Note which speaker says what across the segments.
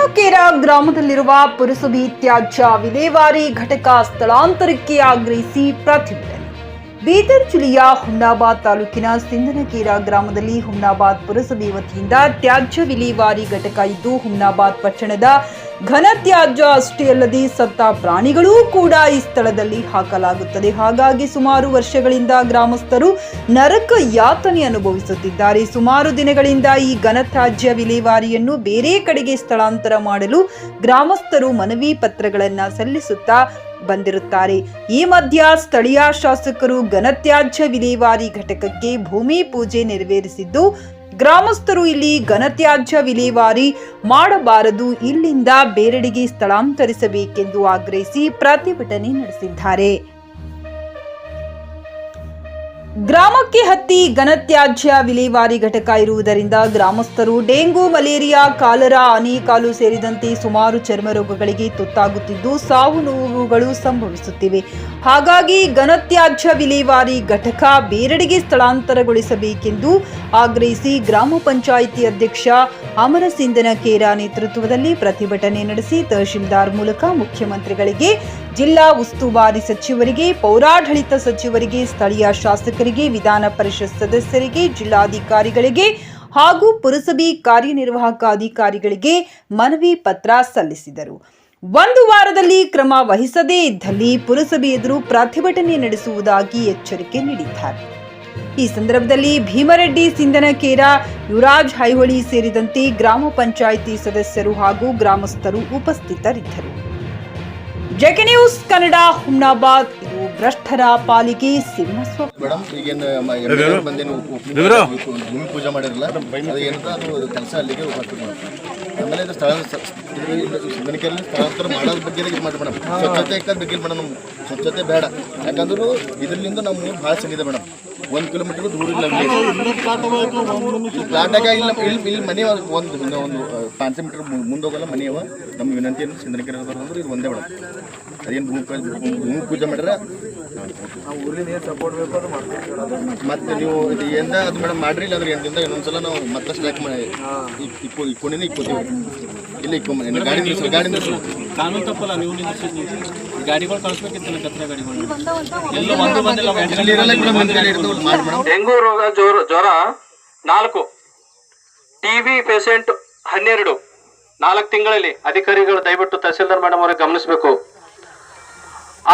Speaker 1: ಸಿಂಧನೂಕೇರ ಗ್ರಾಮದಲ್ಲಿರುವ ಪುರಸಭೆ ತ್ಯಾಜ್ಯ ವಿಲೇವಾರಿ ಘಟಕ ಸ್ಥಳಾಂತರಕ್ಕೆ ಆಗ್ರಹಿಸಿ ಪ್ರತಿಭಟನೆ. ಬೀದರ್ ಜಿಲ್ಲೆಯ ಹುಮ್ನಾಬಾದ್ ತಾಲೂಕಿನ ಸಿಂಧನೂಕೇರ ಗ್ರಾಮದಲ್ಲಿ ಹುಮ್ನಾಬಾದ್ ಪುರಸಭೆ ವತಿಯಿಂದ ತ್ಯಾಜ್ಯ ವಿಲೇವಾರಿ ಘಟಕ ಇದ್ದು, ಹುಮ್ನಾಬಾದ್ ಪಟ್ಟಣದ ಘನ ತ್ಯಾಜ್ಯ ಅಷ್ಟೇ ಅಲ್ಲದೆ ಸತ್ತ ಪ್ರಾಣಿಗಳೂ ಕೂಡ ಈ ಸ್ಥಳದಲ್ಲಿ ಹಾಕಲಾಗುತ್ತದೆ. ಹಾಗಾಗಿ ಸುಮಾರು ವರ್ಷಗಳಿಂದ ಗ್ರಾಮಸ್ಥರು ನರಕ ಯಾತನೆ ಅನುಭವಿಸುತ್ತಿದ್ದಾರೆ. ಸುಮಾರು ದಿನಗಳಿಂದ ಈ ಘನ ತ್ಯಾಜ್ಯ ವಿಲೇವಾರಿಯನ್ನು ಬೇರೆ ಕಡೆಗೆ ಸ್ಥಳಾಂತರ ಮಾಡಲು ಗ್ರಾಮಸ್ಥರು ಮನವಿ ಪತ್ರಗಳನ್ನು ಸಲ್ಲಿಸುತ್ತಾ ಬಂದಿರುತ್ತಾರೆ. ಈ ಮಧ್ಯ ಸ್ಥಳೀಯ ಶಾಸಕರು ಘನತ್ಯಾಜ್ಯ ವಿಲೇವಾರಿ ಘಟಕಕ್ಕೆ ಭೂಮಿ ಪೂಜೆ ನೆರವೇರಿಸಿದ್ದು, ಗ್ರಾಮಸ್ಥರು ಇಲ್ಲಿ ಘನತ್ಯಾಜ್ಯ ವಿಲೇವಾರಿ ಮಾಡಬಾರದು, ಇಲ್ಲಿಂದ ಬೇರೆಡೆಗೆ ಸ್ಥಳಾಂತರಿಸಬೇಕೆಂದು ಆಗ್ರಹಿಸಿ ಪ್ರತಿಭಟನೆ ನಡೆಸಿದ್ದಾರೆ. ಗ್ರಾಮಕ್ಕೆ ಹತ್ತಿ ಘನತ್ಯಾಜ್ಯ ವಿಲೇವಾರಿ ಘಟಕ ಇರುವುದರಿಂದ ಗ್ರಾಮಸ್ಥರು ಡೆಂಗು, ಮಲೇರಿಯಾ, ಕಾಲರಾ, ಆನೆಕಾಲು ಸೇರಿದಂತೆ ಸುಮಾರು ಚರ್ಮ ರೋಗಗಳಿಗೆ ತುತ್ತಾಗುತ್ತಿದ್ದು ಸಾವು ನೋವುಗಳು ಸಂಭವಿಸುತ್ತಿವೆ. ಹಾಗಾಗಿ ಘನತ್ಯಾಜ್ಯ ವಿಲೇವಾರಿ ಘಟಕ ಬೇರೆಡೆಗೆ ಸ್ಥಳಾಂತರಗೊಳಿಸಬೇಕೆಂದು ಆಗ್ರಹಿಸಿ ಗ್ರಾಮ ಪಂಚಾಯಿತಿ ಅಧ್ಯಕ್ಷ ಅಮರಸಿಂಧನಕೇರ ನೇತೃತ್ವದಲ್ಲಿ ಪ್ರತಿಭಟನೆ ನಡೆಸಿ ತಹಶೀಲ್ದಾರ್ ಮೂಲಕ ಮುಖ್ಯಮಂತ್ರಿಗಳಿಗೆ, ಜಿಲ್ಲಾ ಉಸ್ತುವಾರಿ ಸಚಿವರಿಗೆ, ಪೌರಾಡಳಿತ ಸಚಿವರಿಗೆ, ಸ್ಥಳೀಯ ಶಾಸಕರಿಗೆ, ವಿಧಾನ ಪರಿಷತ್ ಸದಸ್ಯರಿಗೆ, ಜಿಲ್ಲಾಧಿಕಾರಿಗಳಿಗೆ ಹಾಗೂ ಪುರಸಭೆ ಕಾರ್ಯನಿರ್ವಾಹಕ ಅಧಿಕಾರಿಗಳಿಗೆ ಮನವಿ ಪತ್ರ ಸಲ್ಲಿಸಿದರು. ಒಂದು ವಾರದಲ್ಲಿ ಕ್ರಮ ವಹಿಸದೇ ಇದ್ದಲ್ಲಿ ಪುರಸಭೆ ಎದುರು ಪ್ರತಿಭಟನೆ ನಡೆಸುವುದಾಗಿ ಎಚ್ಚರಿಕೆ ನೀಡಿದ್ದಾರೆ. ಈ ಸಂದರ್ಭದಲ್ಲಿ ಭೀಮರೆಡ್ಡಿ ಸಿಂಧನಕೇರ, ಯುವರಾಜ್ ಹೈಹೊಳಿ ಸೇರಿದಂತೆ ಗ್ರಾಮ ಪಂಚಾಯಿತಿ ಸದಸ್ಯರು ಹಾಗೂ ಗ್ರಾಮಸ್ಥರು ಉಪಸ್ಥಿತರಿದ್ದರು. JK news Kannada, Humnabad. ಇದು ಭ್ರಷ್ಟರ ಪಾಲಿಗೆ ಸಿಂಹಸ್ವ.
Speaker 2: ಭೂಮಿ ಪೂಜೆ ಮಾಡಿರಲ್ಲ, ಅದು ಏನಂತ ಅದು ಕೆಲಸ ಅಲ್ಲಿಗೆ ಆಮೇಲೆ ಇದು ಸಿಂಧನಕೇರಲ್ಲಿ ಸ್ಥಳಾಂತರ ಮಾಡೋದ್ರ ಬಗ್ಗೆ ಇದು ಮಾಡಿ ಮೇಡಮ್. ಸ್ವಚ್ಛತೆ ಬಗ್ಗೆ ಮೇಡಮ್, ಸ್ವಚ್ಛತೆ ಬೇಡ. ಯಾಕಂದ್ರೂ ಇದರಿಂದ ನಮ್ಮ ಊರು ಭಾಳ ಚೆನ್ನಾಗಿದೆ ಮೇಡಮ್. 1 ಕಿಲೋಮೀಟರ್ ದೂರ ಇಲ್ಲ ಪ್ಲಾಟಾಗ ಇಲ್ಲ. ಇಲ್ಲಿ ಮನೆ ಒಂದು 500 ಮೀಟರ್ ಮುಂದೆ ಹೋಗಲ್ಲ ಮನೆ ಅವ. ನಮ್ಮ ವಿನಂತಿಯನ್ನು ಸಿಂಧನಕೇರ ಅಂದ್ರೆ ಇದು ಒಂದೇ ಮೇಡಮ್. ಅದೇನು ಭೂಮಿ ಪೂಜೆ ಮಾಡ್ರೆ ಮತ್ತೆ ನೀವು ಏನ ಅದು ಮೇಡಮ್ ಮಾಡ್ರಿ. ಇಲ್ಲ ಅಂದ್ರೆ ಎಂದಿಂದ ಇನ್ನೊಂದ್ಸಲ ನಾವು ಮತ್ತೆ ಸ್ಟ್ರೈಕ್ ಮಾಡಿ ಇಕ್ಕೊಂಡಿನ ಇಕ್ಕೋತೀವಿ. ಇಲ್ಲ ಇಕ್ಕೊಂಬ ಗಾಡಿ
Speaker 3: ಕಾನೂನು ತಪ್ಪಲ್ಲ. ನೀವು ಗಾಡಿಗಳು ಕಳಿಸ್ಬೇಕಿತ್ತಲ್ಲ, ಕತ್ರ ಗಾಡಿಗಳು.
Speaker 4: ಡೆಂಗು ರೋಗ ಜ್ವರ 4, ಟಿಬಿ ಪೇಷಂಟ್ 12. 4 ತಿಂಗಳಲ್ಲಿ ಅಧಿಕಾರಿಗಳು ದಯವಿಟ್ಟು ತಹಸೀಲ್ದಾರ್ ಮೇಡಮ್ ಅವರಿಗೆ ಗಮನಿಸಬೇಕು.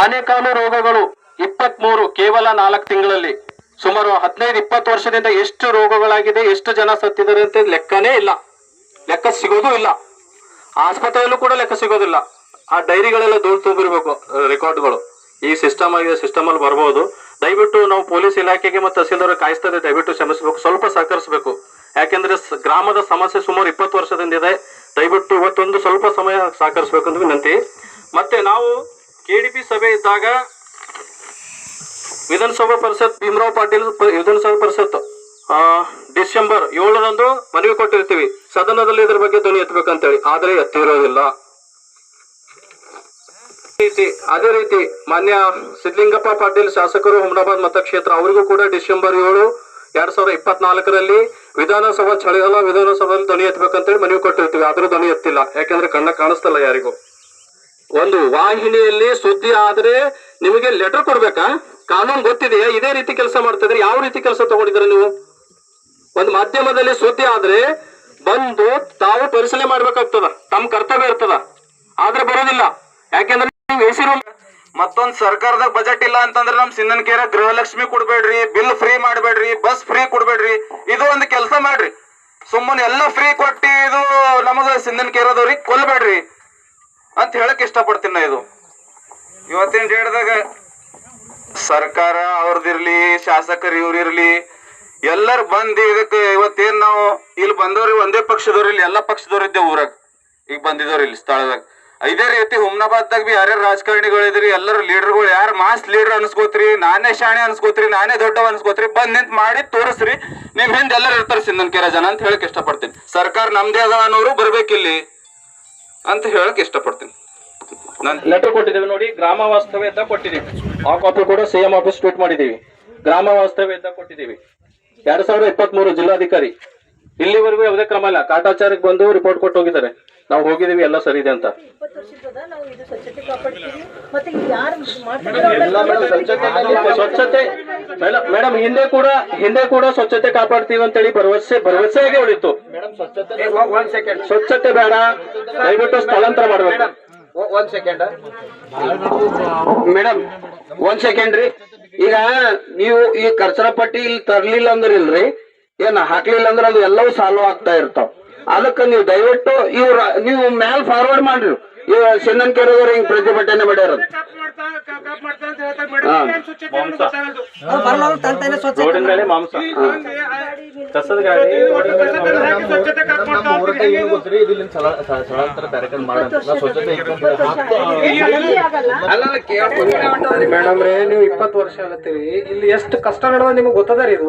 Speaker 4: ಆನೆಕಾಲು ರೋಗಗಳು 23, ಕೇವಲ 4 ತಿಂಗಳಲ್ಲಿ. ಸುಮಾರು 15-20 ವರ್ಷದಿಂದ ಎಷ್ಟು ರೋಗಗಳಾಗಿದೆ, ಎಷ್ಟು ಜನ ಸತ್ತಿದ್ದಾರೆ ಅಂತ ಲೆಕ್ಕನೇ ಇಲ್ಲ, ಲೆಕ್ಕ ಸಿಗೋದು ಇಲ್ಲ. ಆಸ್ಪತ್ರೆಯಲ್ಲೂ ಕೂಡ ಲೆಕ್ಕ ಸಿಗೋದಿಲ್ಲ. ಆ ಡೈರಿಗಳೆಲ್ಲ ದೂರ ತುಂಬಿರ್ಬೇಕು ರೆಕಾರ್ಡ್ಗಳು. ಈ ಸಿಸ್ಟಮ್ ಆಗಿದೆ, ಸಿಸ್ಟಮ್ ಅಲ್ಲಿ ಬರ್ಬೋದು. ದಯವಿಟ್ಟು ನಾವು ಪೊಲೀಸ್ ಇಲಾಖೆಗೆ ಮತ್ತು ತಹಸೀಲ್ದಾರ್ ಕಾಯಿಸ್ತದೆ, ದಯವಿಟ್ಟು ಶ್ರಮಿಸಬೇಕು, ಸ್ವಲ್ಪ ಸಹಕರಿಸಬೇಕು. ಯಾಕೆಂದ್ರೆ ಗ್ರಾಮದ ಸಮಸ್ಯೆ ಸುಮಾರು 20 ವರ್ಷದಿಂದ ಇದೆ. ದಯವಿಟ್ಟು ಇವತ್ತೊಂದು ಸ್ವಲ್ಪ ಸಮಯ ಸಹಕರಿಸಬೇಕಂತ ವಿನಂತಿ. ಮತ್ತೆ ನಾವು KDP ಸಭೆ ಇದ್ದಾಗ ವಿಧಾನಸಭಾ ಪರಿಷತ್ ಭೀಮರಾವ್ ಪಾಟೀಲ್ ವಿಧಾನಸಭಾ ಪರಿಷತ್ ಡಿಸೆಂಬರ್ 7ರಂದು ಮನವಿ ಕೊಟ್ಟಿರ್ತೀವಿ, ಸದನದಲ್ಲಿ ಇದ್ರ ಬಗ್ಗೆ ಧ್ವನಿ ಎತ್ತಬೇಕಂತೇಳಿ. ಆದ್ರೆ ಎತ್ತಿರೋದಿಲ್ಲ. ಅದೇ ರೀತಿ ಮಾನ್ಯ ಸಿದ್ಲಿಂಗಪ್ಪ ಪಾಟೀಲ್ ಶಾಸಕರು ಹುಮ್ನಾಬಾದ್ ಮತಕ್ಷೇತ್ರ, ಅವರಿಗೂ ಕೂಡ ಡಿಸೆಂಬರ್ 7, 2024ರಲ್ಲಿ ವಿಧಾನಸಭಾ ಚಳಿಗಾಲ ವಿಧಾನಸಭೆಯಲ್ಲಿ ಧ್ವನಿ ಎತ್ತಬೇಕಂತೇಳಿ ಮನವಿ ಕೊಟ್ಟಿರ್ತೀವಿ. ಆದ್ರೂ ಧ್ವನಿ ಎತ್ತಿಲ್ಲ. ಯಾಕಂದ್ರೆ ಕಣ್ಣ ಕಾಣಿಸ್ತಲ್ಲ ಯಾರಿಗೂ. ಒಂದು ವಾಹಿನಿಯಲ್ಲಿ ಸುದ್ದಿ ಆದ್ರೆ ನಿಮಗೆ ಲೆಟರ್ ಕೊಡ್ಬೇಕಾ? ಕಾನೂನು ಗೊತ್ತಿದೆಯಾ? ಇದೇ ರೀತಿ ಕೆಲಸ ಮಾಡ್ತಿದ್ರೆ ಯಾವ ರೀತಿ ಕೆಲಸ ತಗೊಂಡಿದ್ರೆ ನೀವು? ಒಂದು ಮಾಧ್ಯಮದಲ್ಲಿ ಸುದ್ದಿ ಆದ್ರೆ ಬಂದು ತಾವು ಪರಿಶೀಲನೆ ಮಾಡ್ಬೇಕಾಗ್ತದ, ತಮ್ಮ ಕರ್ತವ್ಯ ಇರ್ತದ. ಆದ್ರೆ ಬರೋದಿಲ್ಲ. ಯಾಕೆಂದ್ರೆ ಮತ್ತೊಂದ್ ಸರ್ಕಾರದಾಗ ಬಜೆಟ್ ಇಲ್ಲ ಅಂತಂದ್ರೆ ನಮ್ ಸಿಂಧನಕೇರ ಗೃಹಲಕ್ಷ್ಮಿ ಕೊಡ್ಬೇಡ್ರಿ, ಬಿಲ್ ಫ್ರೀ ಮಾಡ್ಬೇಡ್ರಿ, ಬಸ್ ಫ್ರೀ ಕೊಡ್ಬೇಡ್ರಿ. ಇದು ಒಂದು ಕೆಲಸ ಮಾಡ್ರಿ. ಸುಮ್ಮನೆ ಎಲ್ಲ ಫ್ರೀ ಕೊಟ್ಟಿ ಇದು ನಮಗ ಸಿಂಧನಕೇರದವ್ರಿಗೆ ಕೊಲ್ಬೇಡ್ರಿ ಅಂತ ಹೇಳಕ್ ಇಷ್ಟಪಡ್ತೀನಿ ನಾ. ಇದು ಇವತ್ತಿನ ಡೇಟ್ದಾಗ ಸರ್ಕಾರ ಅವ್ರದಿರ್ಲಿ, ಶಾಸಕರು ಇವ್ರಿರ್ಲಿ, ಎಲ್ಲರೂ ಬಂದು ಇದಕ್ಕೆ ಇವತ್ತೇನ್ ನಾವು ಇಲ್ಲಿ ಬಂದವ್ರಿ ಒಂದೇ ಪಕ್ಷದವ್ರು, ಇಲ್ಲಿ ಎಲ್ಲಾ ಪಕ್ಷದವ್ರು ಇದ್ದೇವೆ ಊರಾಗ. ಈಗ ಬಂದಿದವ್ರು ಇಲ್ಲಿ ಸ್ಥಳದಾಗ. ಇದೇ ರೀತಿ ಹುಮ್ನಾಬಾದ್ದಾಗ ಬಿ ಯಾರ್ಯಾರು ರಾಜಕಾರಣಿಗಳು ಇದ್ರಿ, ಎಲ್ಲರೂ ಲೀಡರ್ಗಳು, ಯಾರು ಮಾಸ್ ಲೀಡರ್ ಅನ್ಸ್ಕೋತ್ರಿ, ನಾನೇ ಶಾಣೆ ಅನ್ಸ್ಕೋತ್ರಿ, ನಾನೇ ದೊಡ್ಡವ ಅನ್ಸ್ಕೋತ್ರಿ, ಬಂದ್ ನಿಂತ್ ಮಾಡಿ ತೋರಿಸ್ರಿ. ನಿಮ್ ಹಿಂದೆ ಎಲ್ಲರೂ ಇರ್ತಾರೆ ಸಿಂಧನಕೇರ ಜನ ಅಂತ ಹೇಳಕ್ ಇಷ್ಟಪಡ್ತೀನಿ. ಸರ್ಕಾರ ನಮ್ದೇ ಅದ ಅನ್ನೋರು ಬರ್ಬೇಕಿಲ್ಲಿ ಅಂತ ಹೇಳಕ್ ಇಷ್ಟಪಡ್ತೀನಿ. ನಾನು ಲೆಟರ್ ಕೊಟ್ಟಿದ್ದೇವೆ ನೋಡಿ, ಗ್ರಾಮ ವಾಸ್ತವ್ಯ ಇದ್ದ ಕೊಟ್ಟಿದ್ದೀವಿ. ಆ ಕಾಪಿ ಕೂಡ CM ಆಫೀಸ್ ಟ್ವೀಟ್ ಮಾಡಿದ್ದೀವಿ. ಗ್ರಾಮ ವಾಸ್ತವ್ಯ ಇದ್ದ ಕೊಟ್ಟಿದ್ದೀವಿ. 2023 ಜಿಲ್ಲಾಧಿಕಾರಿ ಇಲ್ಲಿವರೆಗೂ ಯಾವುದೇ ಕ್ರಮ ಇಲ್ಲ. ಕಾಟಾಚಾರಕ್ಕೆ ಬಂದು ರಿಪೋರ್ಟ್ ಕೊಟ್ಟು ಹೋಗಿದ್ದಾರೆ. ನಾವು ಹೋಗಿದೀವಿ ಎಲ್ಲ ಸರಿ ಇದೆ ಅಂತ.
Speaker 5: 20 ವರ್ಷದ ನಾವು ಇದು ಸ್ವಚ್ಛತೆ ಕಾಪಾಡ್ತೀವಿ. ಮತ್ತೆ ಯಾರು ಮಾಡ್ತಾರೆ
Speaker 4: ಸ್ವಚ್ಛತೆ ಮೇಡಮ್ ಹಿಂದೆ ಕೂಡ ಸ್ವಚ್ಛತೆ ಕಾಪಾಡ್ತೀವಿ ಅಂತೇಳಿ ಭರವಸೆಗೆ ಉಳಿತು. ಸ್ವಚ್ಛತೆ ಬೇಡ, ದಯವಿಟ್ಟು ಸ್ಥಳಾಂತರ ಮಾಡ್ಬೇಕು.
Speaker 6: ಮೇಡಮ್ ಒಂದ್ ಸೆಕೆಂಡ್ ರೀ. ಈಗ ನೀವು ಈ ಕಚರಾ ಪಟ್ಟಿ ಇಲ್ಲಿ ತರ್ಲಿಲ್ಲ ಅಂದ್ರೆ ಇಲ್ರಿ, ಏನ್ ಹಾಕ್ಲಿಲ್ಲ ಅಂದ್ರೆ ಅದು ಎಲ್ಲವೂ ಸಾಲ್ವ್ ಆಗ್ತಾ ಇರ್ತಾವ. ಅದಕ್ಕೆ ನೀವು ದಯವಿಟ್ಟು ನೀವು ಮ್ಯಾಲ್ ಫಾರ್ವರ್ಡ್ ಮಾಡ್ರಿ. ಇವ್ ಸಿನ್ನನ್ ಕೆರೆದವ್ರು ಹಿಂಗ್ ಪ್ರತಿಭಟನೆ ಮಾಡ್ಯಾರ.
Speaker 4: ರೋಡಿನ ಮೇಲೆ ಮಾಂಸ, ಕಸದ ಗಾಡಿ,
Speaker 2: ಸ್ಥಳಾಂತರ ಕಾರ್ಯಕ್ರಮ ಮಾಡೋಣ. ಸ್ವಚ್ಛತೆ
Speaker 3: ಮೇಡಮ್ ರೇ, ನೀವು 20 ವರ್ಷ ಆಗತ್ತೀರಿ ಇಲ್ಲಿ, ಎಷ್ಟು ಕಷ್ಟ ನಡೆದ ನಿಮ್ಗೆ ಗೊತ್ತದ ರೀ ಇದು?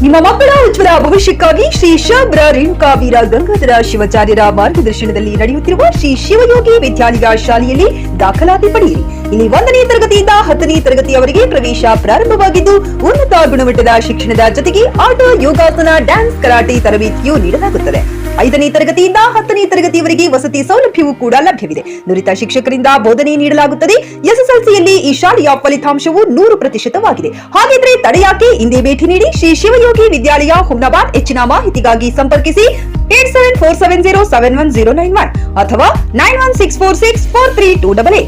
Speaker 1: ನಿಮ್ಮ ಮಕ್ಕಳ ಉಜ್ವಲ ಭವಿಷ್ಯಕ್ಕಾಗಿ ಶ್ರೀ ಶಾಬ್ರ ರೇಣುಕಾ ವೀರ ಗಂಗಾಧರ ಶಿವಾಚಾರ್ಯರ ಮಾರ್ಗದರ್ಶನದಲ್ಲಿ ನಡೆಯುತ್ತಿರುವ ಶ್ರೀ ಶಿವಯೋಗಿ ವಿದ್ಯಾಲಯ ಶಾಲೆಯಲ್ಲಿ ದಾಖಲಾತಿ ಪಡೆಯಿರಿ. ಇಲ್ಲಿ 1ನೇ ತರಗತಿಯಿಂದ 10ನೇ ತರಗತಿಯವರೆಗೆ ಪ್ರವೇಶ ಪ್ರಾರಂಭವಾಗಿದ್ದು, ಉನ್ನತ ಗುಣಮಟ್ಟದ ಶಿಕ್ಷಣದ ಜೊತೆಗೆ ಆಟ, ಯೋಗಾಸನ, ಡ್ಯಾನ್ಸ್, ಕರಾಟೆ ತರಬೇತಿಯೂ ನೀಡಲಾಗುತ್ತದೆ. 5ನೇ ತರಗತಿಯಿಂದ 10ನೇ ತರಗತಿಯವರೆಗೆ ವಸತಿ ಸೌಲಭ್ಯವೂ ಕೂಡ ಲಭ್ಯವಿದೆ. ನುರಿತ ಶಿಕ್ಷಕರಿಂದ ಬೋಧನೆ ನೀಡಲಾಗುತ್ತದೆ. ಎಸ್ಎಸ್ಎಲ್ಸಿಯಲ್ಲಿ ಈ ಶಾಲೆಯ ಫಲಿತಾಂಶವು 100%ವಾಗಿದೆ. ಹಾಗಿದ್ರೆ ತಡೆಯಾಕೆ? ಇಂದೇ ಭೇಟಿ ನೀಡಿ ಶ್ರೀ ಶಿವಯೋಗಿ ವಿದ್ಯಾಲಯ, ಹುಮ್ನಾಬಾದ್. ಹೆಚ್ಚಿನ ಮಾಹಿತಿಗಾಗಿ ಸಂಪರ್ಕಿಸಿ 8747071091 ಅಥವಾ 9164643288.